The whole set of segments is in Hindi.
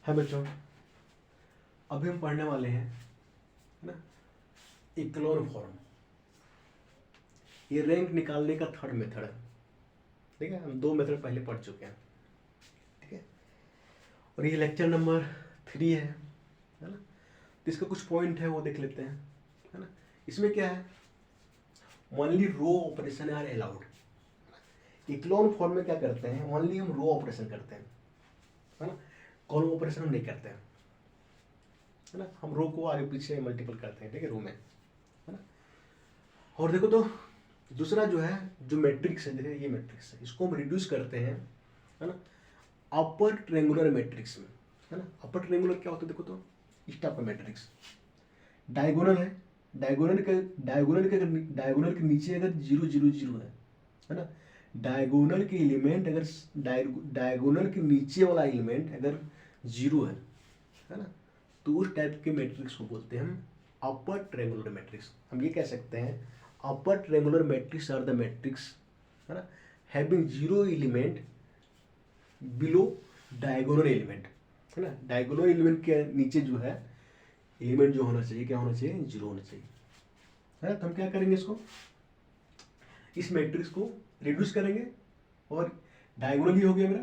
है बच्चों, अभी हम पढ़ने वाले हैं, है ना, इक्लोन फॉर्म। ये रैंक निकालने का थर्ड मेथड है। ठीक है, हम 2 मेथड पहले पढ़ चुके हैं। ठीक है, और ये लेक्चर नंबर 3 है ना। तो इसका कुछ पॉइंट है वो देख लेते हैं, है ना। इसमें क्या है, only row operation are allowed. Echelon form में क्या करते हैं, ओनली हम रो ऑपरेशन करते हैं, है ना, कॉलम ऑपरेशन हम नहीं करते हैं, है ना। हम रो को आगे पीछे मल्टीपल करते हैं, ठीक है, रो में, है ना। और देखो तो दूसरा जो है, जो मैट्रिक्स है, देखिए ये मैट्रिक्स है, इसको हम रिड्यूस करते हैं, है ना, अपर ट्रायंगुलर मैट्रिक्स में, है ना। अपर ट्रायंगुलर क्या होता है, देखो तो इस टाइप का मैट्रिक्स डायगोनल है, डायगोनल के नीचे अगर 0 0 0 है ना, डायगोनल के एलिमेंट अगर डायगोनल के नीचे वाला एलिमेंट अगर 0 है ना, तो उस टाइप के मैट्रिक्स को बोलते हैं हम अपर ट्रायंगुलर मैट्रिक्स। हम ये कह सकते हैं upper triangular matrix are the matrix, है ना, having 0 element below diagonal element, है ना। डायगोनल एलिमेंट के नीचे जो है एलिमेंट जो होना चाहिए, क्या होना चाहिए, 0 होना चाहिए, है ना। तो हम क्या करेंगे, इसको, इस मैट्रिक्स को रिड्यूस करेंगे और डायगोनल ही हो गया मेरा,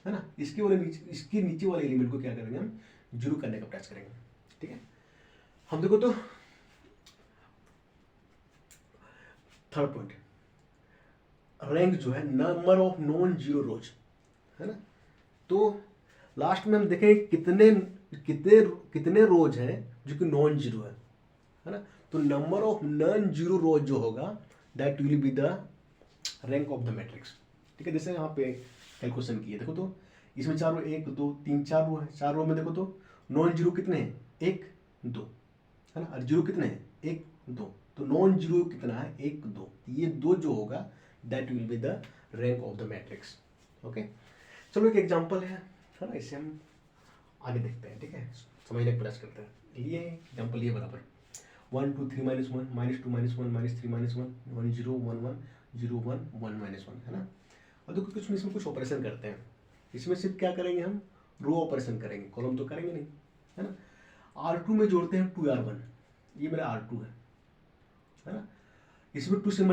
है ना। इसके नीचे वाले एलिमेंट को क्या करेंगे, हम 0 करने का प्रयास करेंगे। ठीक है, हम देखो तो थर्ड पॉइंट, रैंक जो है नंबर ऑफ नॉन जीरो रोज, है ना। तो लास्ट में हम देखें कितने कितने कितने रोज हैं जो कि नॉन जीरो है ना। तो नंबर ऑफ नॉन जीरो रोज जो होगा that will be the rank of the matrix. ठीक है, जैसे यहाँ पे कैलकुलेशन किए, देखो तो इसमें 4 रो, 1 2 3 4 रो है, 4 रो में देखो तो नॉन जीरो कितने हैं, 1 2, है ना, और जीरो कितने हैं, 1 2, तो नॉन जीरो कितना है, 1 2, ये 2 जो होगा that will be the rank of the matrix. Okay, चलो एक एग्जांपल है ना, इसे हम आगे देखते हैं। ठीक है, समझने का प्रयास करते हैं। लिए एग्जांपल ये बराबर 1 2 3 -1 -2 -1 -3 -1 1 0 1 1 0 1 1 -1, है ना। और देखो कुछ इसमें कुछ ऑपरेशन करते हैं, इसमें सिर्फ क्या करेंगे, हम रो ऑपरेशन करेंगे, कॉलम तो करेंगे नहीं, है ना। R2 में जोड़ते हैं 2R1, ये मेरा R2 है ना। इसमें 2 से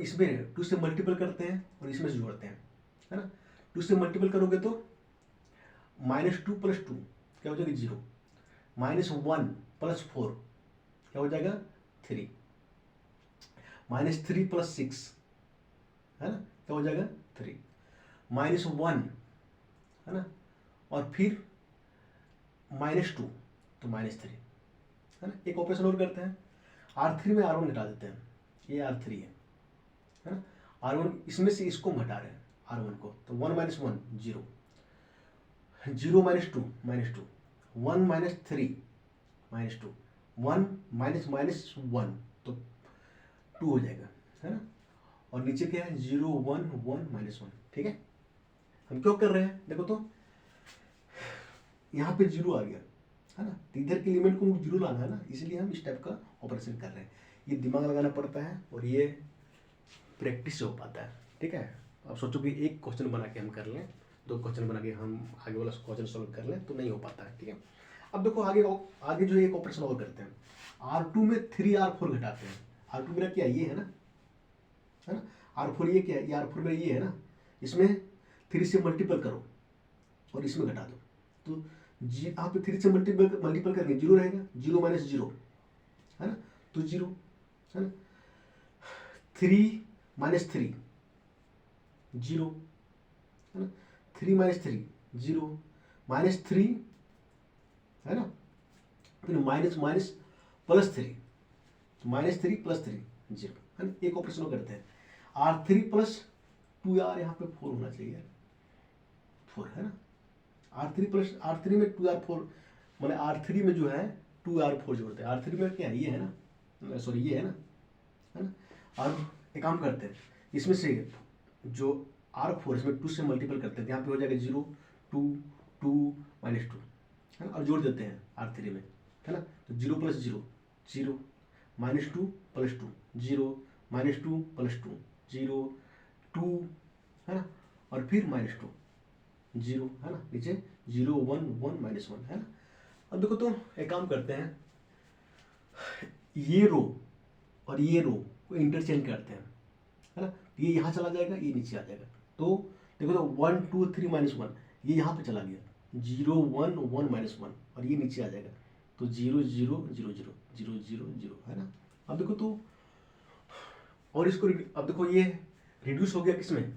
इसमें 2 से मल्टीपल करते हैं और इसमें से जोड़ते हैं, है ना। 2 से मल्टीपल करोगे तो -2 + 2 क्या हो जाएगा, 0, -1 + 4 क्या हो जाएगा, 3, -3 + 6, है ना, क्या हो जाएगा, 3, -1, है ना, और फिर -2 तो -3, है ना। एक ऑपरेशन और करते हैं, R3 में R1 घटा देते हैं, ये R3 है ना। R1 इसमें से इसको घटा रहे हैं R1 को, तो 1 - 1 0, 0 - 2 -2, 1 - 3 -2, 1 -1 तो 2 हो जाएगा, है ना। और नीचे क्या है, 0 1 1 -1। ठीक है, हम क्यों कर रहे हैं, देखो तो यहाँ पे 0 आ गया, है ना, तो इधर के एलिमेंट को 0 लाना है ना, इसलिए हम इस टाइप का ऑपरेशन कर रहे हैं। ये दिमाग लगाना पड़ता है और ये प्रैक्टिस से हो पाता है। ठीक है, अब सोचो कि एक क्वेश्चन बना के हम कर लें, 2 क्वेश्चन बना के हम आगे वाला क्वेश्चन सॉल्व कर लें, तो नहीं हो पाता है। ठीक है, अब देखो आगे जो एक ऑपरेशन और करते हैं, R2 में 3R4 घटाते हैं। R2 मेरा क्या, ये है ना, R4 ये क्या है, ये R4 मेरा ये है ना, इसमें 3 से मल्टीपल करो और इसमें घटा दो, तो यहाँ पे 3 से मल्टीपल करेंगे 0 रहेगा, 0 - 0, है ना, तो 0, है ना, 3 - 3 0, है ना, 3 - 3 0, -3, है ना, फिर माइनस माइनस +3, तो -3 + 3 0, है ना। एक ऑपरेशन और करते हैं, R3 + 2, यार यहाँ पे 4 होना चाहिए, 4, है ना। R3 में 2R4, मैंने R3 में जो है 2R4 जोड़ते हैं, R3 में क्या है, ये है ना, सॉरी ये है ना। और एक काम करते हैं, इसमें से जो R4 इसमें 2 से मल्टीपल करते हैं, यहाँ पे हो जाएगा 0 2 2 -2, है ना, और जोड़ देते हैं R3 में, है ना, तो 0 + 0 0, -2 + 2 0, -2 + 2 0 2, है ना, और फिर -2 0, है ना, नीचे 0 1 1 -1, है ना। अब देखो तो एक काम करते हैं, ये रो और ये रो को इंटरचेंज करते हैं, है ना। ये यहाँ चला जाएगा, ये नीचे आ जाएगा, तो देखो तो 1 2 3 -1 ये यहाँ पे चला गया, 0 1 1 -1 और ये नीचे आ जाएगा, तो 0 0 0 0 0 0 0, है ना। अब देखो तो, और इसको अब देखो ये रिड्यूस हो गया किसमें,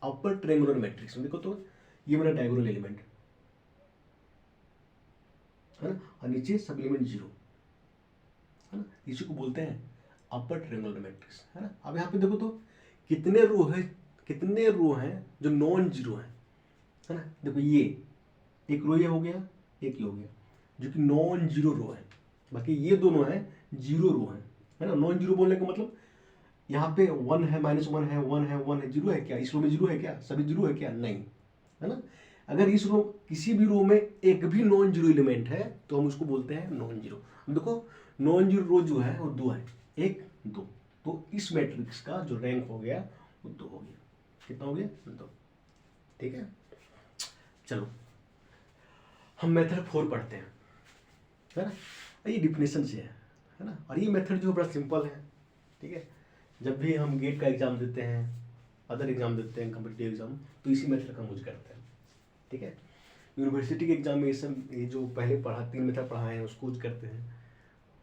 अपर ट्रायंगुलर मैट्रिक्स में। देखो तो ये मेरा डायगोनल एलिमेंट है ना, और नीचे सब एलिमेंट 0, है ना। इसी को बोलते हैं अपर ट्रायंगुलर मैट्रिक्स, है ना। अब यहाँ पे देखो तो कितने रो हैं जो नॉन जीरो है ना। देखो ये एक रो ये हो गया, एक ये हो गया, जो कि नॉन जीरो रो है। बाकी ये दोनों है जीरो रो है ना। नॉन जीरो बोलने का मतलब यहाँ पे 1 है, -1 है, 1 है, 1 है, जीरो है क्या? इस रो में जीरो है क्या? सभी जीरो है क्या? नहीं, है ना। अगर इस रो किसी भी रो में एक भी नॉन जीरो एलिमेंट है तो हम उसको बोलते हैं नॉन जीरो। देखो नॉन जीरो रो जो है वो 2 है, 1 2, तो इस मैट्रिक्स का जो रैंक हो गया वो 2 हो गया। कितना हो गया? 2। ठीक है, चलो हम मेथड 4 पढ़ते हैं, है ना। ये डिफिनेशन से है ना। और ये मेथड जो बड़ा सिंपल है, ठीक है। जब भी हम गेट का एग्जाम देते हैं, अदर एग्जाम देते हैं, कम्पिटिटिव एग्जाम, तो इसी मेथड का यूज करते हैं, ठीक है। यूनिवर्सिटी के एग्जाम में ये जो पहले पढ़ा 3 मेथड पढ़ाए हैं उसको यूज करते हैं,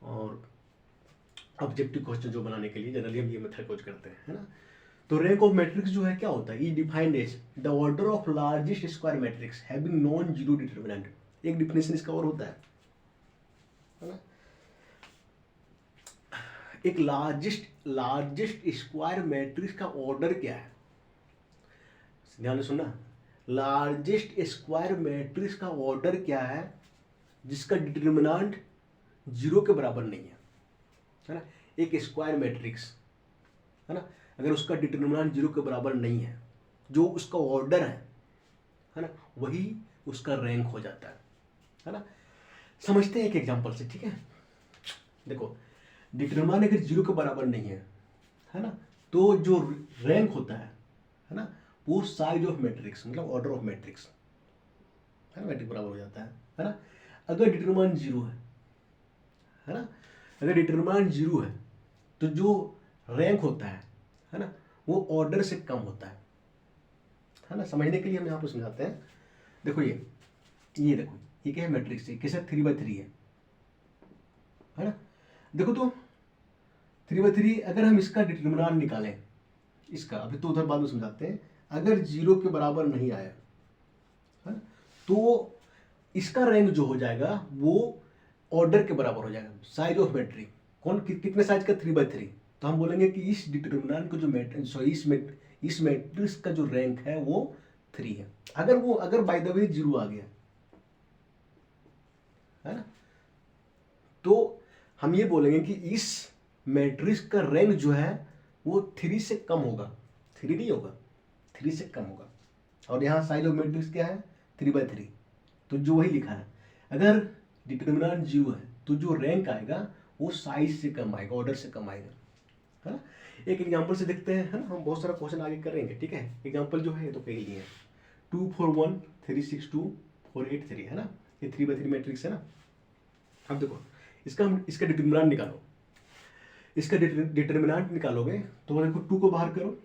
और ऑब्जेक्टिव क्वेश्चन जो बनाने के लिए जनरली हम ये मेथड यूज करते हैं, है ना। तो रैंक ऑफ मैट्रिक्स जो है क्या होता है, is defined as the order of largest square matrix having non zero determinant. एक डिफिनेशन इसका और होता है ना। एक लार्जेस्ट स्क्वायर मैट्रिक्स का ऑर्डर क्या है, ध्यान से सुनना। लार्जेस्ट स्क्वायर मैट्रिक्स का ऑर्डर क्या है जिसका डिटरमिनेंट जीरो के बराबर नहीं है ना। एक स्क्वायर मैट्रिक्स है ना, अगर उसका डिटरमिनेंट जीरो के बराबर नहीं है, जो उसका ऑर्डर है ना, वही उसका रैंक हो जाता है ना। समझते हैं एक एग्जांपल से, ठीक है। देखो डिटरमिनेंट अगर जीरो के बराबर नहीं है ना, तो जो रैंक होता है ना, वो साइज ऑफ मैट्रिक्स मतलब ऑर्डर ऑफ मैट्रिक्स है ना, मैट्रिक्स बराबर हो जाता है ना। अगर डिटरमिनेंट जीरो है ना, अगर डिटरमिनेंट जीरो है तो जो रैंक होता है ना, वो ऑर्डर से कम होता है ना। समझने के लिए हम यहाँ पर समझाते हैं। देखो ये देखो ये क्या है, मैट्रिक्स, ये कैसे 3/3 है ना। देखो तो 3/3 अगर हम इसका डिटरमिनेंट निकालें, इसका अभी तो उधर बाद में समझाते हैं, अगर जीरो के बराबर नहीं आया है ना, तो इसका रैंक जो हो जाएगा वो ऑर्डर के बराबर हो जाएगा, साइज ऑफ मैट्रिक्स। कितने साइज का? 3/3। तो हम बोलेंगे कि इस डिटरमिनेंट को जो इस मैट्रिक्स का जो रैंक है वो 3 है। अगर बाय द वे जीरो आ गया है ना, तो हम ये बोलेंगे कि इस मैट्रिक्स का रैंक जो है वो 3 से कम होगा, 3 नहीं होगा, 3 से कम होगा। और यहाँ साइज ऑफ मैट्रिक्स क्या है? 3/3। तो जो वही लिखा है, अगर डिटरमिनेंट जीरो है तो जो रैंक आएगा वो साइज से कम आएगा, ऑर्डर से कम आएगा, है ना। एक एग्जांपल से देखते हैं, है ना। हम बहुत सारा क्वेश्चन आगे करेंगे, ठीक है। एग्जांपल जो है तो कई लिए हैं, 2 4 1 3 6 2 4 8 3, है ना। ये 3/3 मैट्रिक्स है ना। अब देखो इसका डिटरमिनेंट निकालो, इसका डिटरमिनेंट निकालोगे तो देखो 2 को बाहर करो,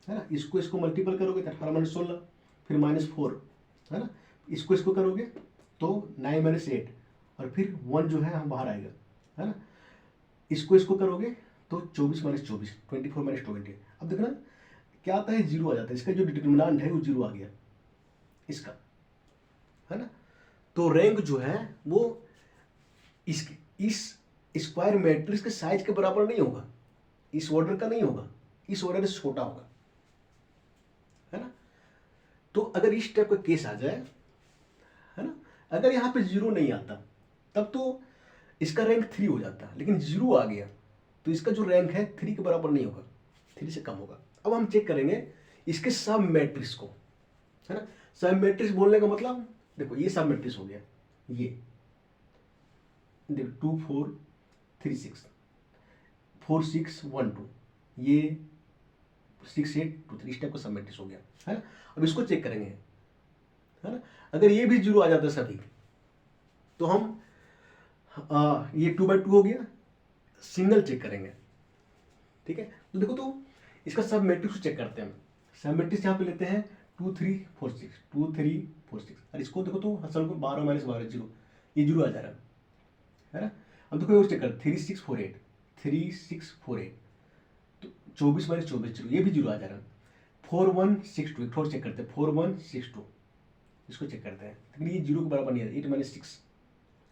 है ना। इसको मल्टीपल करोगे तो 18 - 16, फिर -4, है ना। इसको करोगे तो 9 - 8, और फिर 1 जो है हम बाहर आएगा, है ना। इसको करोगे तो 24 - 24, 24 - 20। अब देखना क्या आता है, जीरो आ जाता है। इसका जो डिटरमिनेंट है वो जीरो आ गया इसका, है ना। तो रैंक जो है वो इस स्क्वायर मैट्रिक्स के साइज के बराबर नहीं होगा, इस ऑर्डर का नहीं होगा, इस ऑर्डर से छोटा होगा, है ना। तो अगर इस टाइप का केस आ जाए, है ना, अगर यहाँ पे जीरो नहीं आता तब तो इसका रैंक 3 हो जाता है, लेकिन जीरो आ गया तो इसका जो रैंक है 3 के बराबर नहीं होगा, 3 से कम होगा। अब हम चेक करेंगे इसके सब मैट्रिक्स को, है ना। सब मैट्रिक्स बोलने का मतलब देखो ये सब मैट्रिक्स हो गया, ये देखो 2 4 3 6 4 6 1 2, ये 6 8 2 3, इस टाइप का सब मैट्रिक्स हो गया, है ना। अब इसको चेक करेंगे, है ना। अगर ये भी जीरो आ जाता सभी, तो हम ये 2/2 हो गया, सिंगल चेक करेंगे, ठीक है। तो देखो, तो इसका सब मैट्रिक्स चेक करते हैं हम। सब मैट्रिक्स यहाँ पे लेते हैं 2 3 4 6, 2 3 4 6, और इसको देखो तो असल को 12 - 12 जीरो, ये जीरो आ जा रहा है ना। अब देखो और चेक कर 3 6 4 8, 3 6 4 8, तो 24 - 24 जीरो, ये भी जीरो आ जा रहा है। 4 1 6 2, एक थोड़ा चेक करते हैं, 4 1 6 2, इसको चेक करते हैं, लेकिन ये जीरो के बराबर नहीं आ रहा, 8 - 6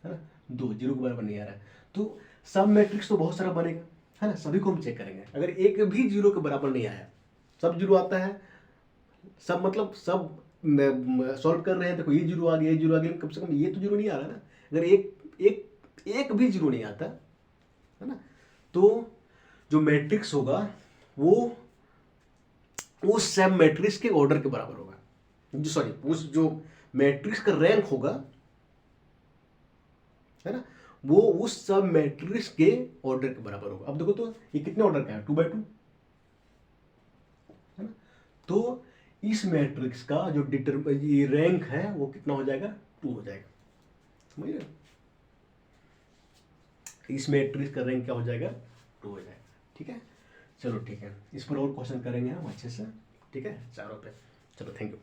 है ना, 2 जीरो के बराबर नहीं आ रहा है। तो सब मैट्रिक्स तो बहुत सारा बनेगा, है ना, सभी को हम चेक करेंगे। अगर एक भी जीरो के बराबर नहीं आया, सब जीरो आता है, सब मतलब सब सॉल्व कर रहे हैं, देखो ये जीरो आ गया, ये जीरो आ गया, कम से कम ये तो जीरो नहीं आ रहा ना। अगर एक भी जीरो नहीं आता, है ना, तो जो मैट्रिक्स होगा वो उस सब मैट्रिक्स के ऑर्डर के बराबर होगा, जो सॉरी उस जो मैट्रिक्स का रैंक होगा, है ना, वो उस सब मैट्रिक्स के ऑर्डर के बराबर होगा। अब देखो तो ये कितने ऑर्डर का है, 2/2, है ना। तो इस मैट्रिक्स का जो ये रैंक है वो कितना हो जाएगा, 2 हो जाएगा, समझ रहे हो। इस मैट्रिक्स का रैंक क्या हो जाएगा, 2 हो जाएगा, ठीक है। चलो ठीक है, इस पर और क्वेश्चन करेंगे हम अच्छे से, ठीक है, चारों पे। चलो थैंक यू।